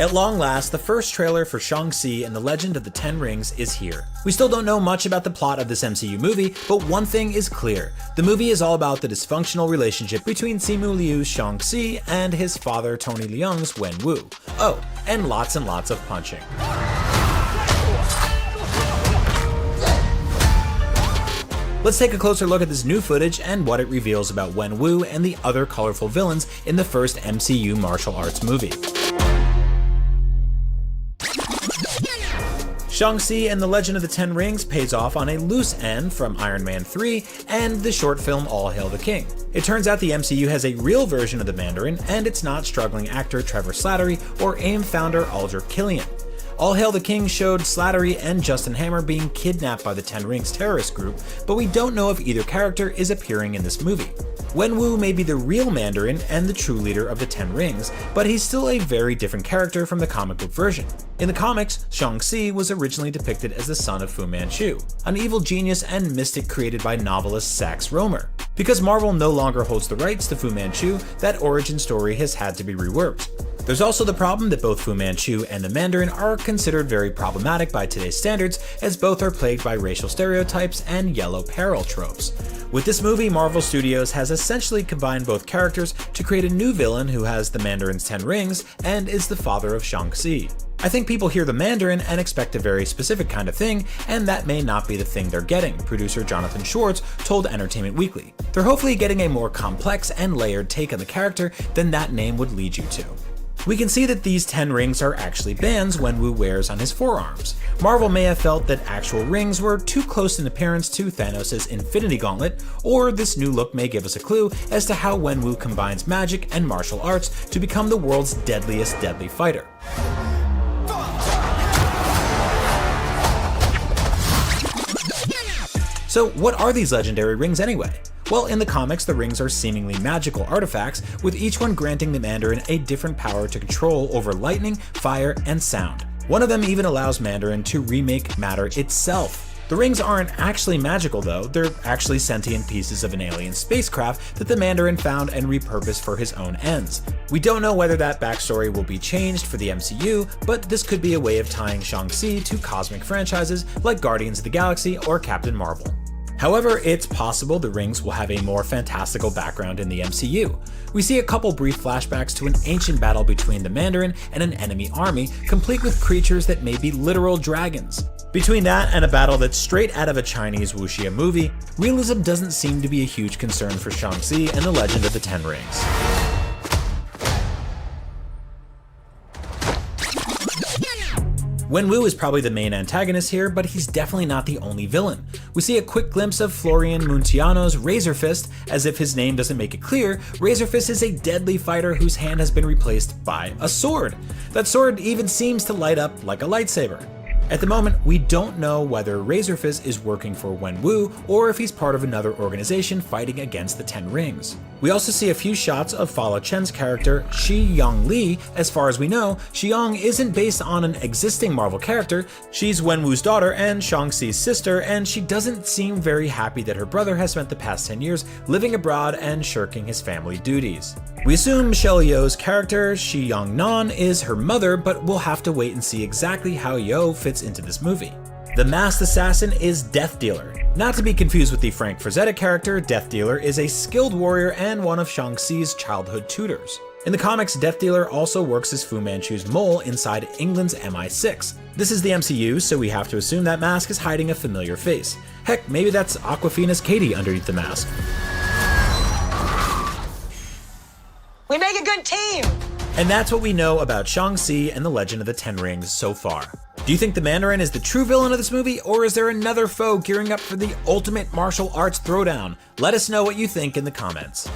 At long last, the first trailer for Shang-Chi and the Legend of the Ten Rings is here. We still don't know much about the plot of this MCU movie, but one thing is clear. The movie is all about the dysfunctional relationship between Simu Liu's Shang-Chi and his father Tony Leung's Wenwu. Oh, and lots of punching. Let's take a closer look at this new footage and what it reveals about Wenwu and the other colorful villains in the first MCU martial arts movie. Shang-Chi and the Legend of the Ten Rings pays off on a loose end from Iron Man 3 and the short film All Hail the King. It turns out the MCU has a real version of the Mandarin, and it's not struggling actor Trevor Slattery or AIM founder Aldrich Killian. All Hail the King showed Slattery and Justin Hammer being kidnapped by the Ten Rings terrorist group, but we don't know if either character is appearing in this movie. Wenwu may be the real Mandarin and the true leader of the Ten Rings, but he's still a very different character from the comic book version. In the comics, Shang-Chi was originally depicted as the son of Fu Manchu, an evil genius and mystic created by novelist Sax Rohmer. Because Marvel no longer holds the rights to Fu Manchu, that origin story has had to be reworked. There's also the problem that both Fu Manchu and the Mandarin are considered very problematic by today's standards, as both are plagued by racial stereotypes and yellow peril tropes. With this movie, Marvel Studios has essentially combined both characters to create a new villain who has the Mandarin's 10 rings and is the father of Shang-Chi. I think people hear the Mandarin and expect a very specific kind of thing, and that may not be the thing they're getting, producer Jonathan Schwartz told Entertainment Weekly. They're hopefully getting a more complex and layered take on the character than that name would lead you to. We can see that these 10 rings are actually bands Wenwu wears on his forearms. Marvel may have felt that actual rings were too close in appearance to Thanos' Infinity Gauntlet, or this new look may give us a clue as to how Wenwu combines magic and martial arts to become the world's deadliest deadly fighter. So what are these legendary rings anyway? Well, in the comics, the rings are seemingly magical artifacts, with each one granting the Mandarin a different power to control over lightning, fire, and sound. One of them even allows Mandarin to remake matter itself. The rings aren't actually magical though, they're actually sentient pieces of an alien spacecraft that the Mandarin found and repurposed for his own ends. We don't know whether that backstory will be changed for the MCU, but this could be a way of tying Shang-Chi to cosmic franchises like Guardians of the Galaxy or Captain Marvel. However, it's possible the rings will have a more fantastical background in the MCU. We see a couple brief flashbacks to an ancient battle between the Mandarin and an enemy army, complete with creatures that may be literal dragons. Between that and a battle that's straight out of a Chinese wuxia movie, realism doesn't seem to be a huge concern for Shang-Chi and the Legend of the Ten Rings. Wenwu is probably the main antagonist here, but he's definitely not the only villain. We see a quick glimpse of Florian Munteanu's Razor Fist. As if his name doesn't make it clear, Razor Fist is a deadly fighter whose hand has been replaced by a sword. That sword even seems to light up like a lightsaber. At the moment, we don't know whether Razor Fist is working for Wenwu or if he's part of another organization fighting against the Ten Rings. We also see a few shots of Fala Chen's character, Shi-Young Lee. As far as we know, Shi-Young isn't based on an existing Marvel character. She's Wenwu's daughter and Shang-Chi's sister, and she doesn't seem very happy that her brother has spent the past 10 years living abroad and shirking his family duties. We assume Michelle Yeoh's character, Shi-Young Nan, is her mother, but we'll have to wait and see exactly how Yeoh fits into this movie. The masked assassin is Death Dealer. Not to be confused with the Frank Frazetta character, Death Dealer is a skilled warrior and one of Shang-Chi's childhood tutors. In the comics, Death Dealer also works as Fu Manchu's mole inside England's MI6. This is the MCU, so we have to assume that mask is hiding a familiar face. Heck, maybe that's Awkwafina's Katie underneath the mask. We make a good team! And that's what we know about Shang-Chi and the Legend of the Ten Rings so far. Do you think the Mandarin is the true villain of this movie, or is there another foe gearing up for the ultimate martial arts throwdown? Let us know what you think in the comments.